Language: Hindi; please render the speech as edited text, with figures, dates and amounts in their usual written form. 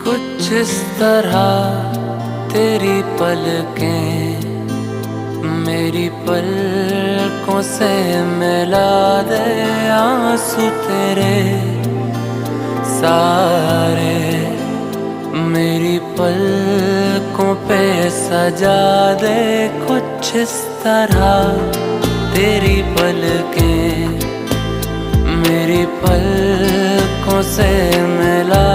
कुछ इस तरह तेरी पलकें मेरी पलकों से मिला दे, आंसू तेरे सारे मेरी पलकों पे सजा दे। कुछ इस तरह तेरी पलकें मेरी पलकों से मिला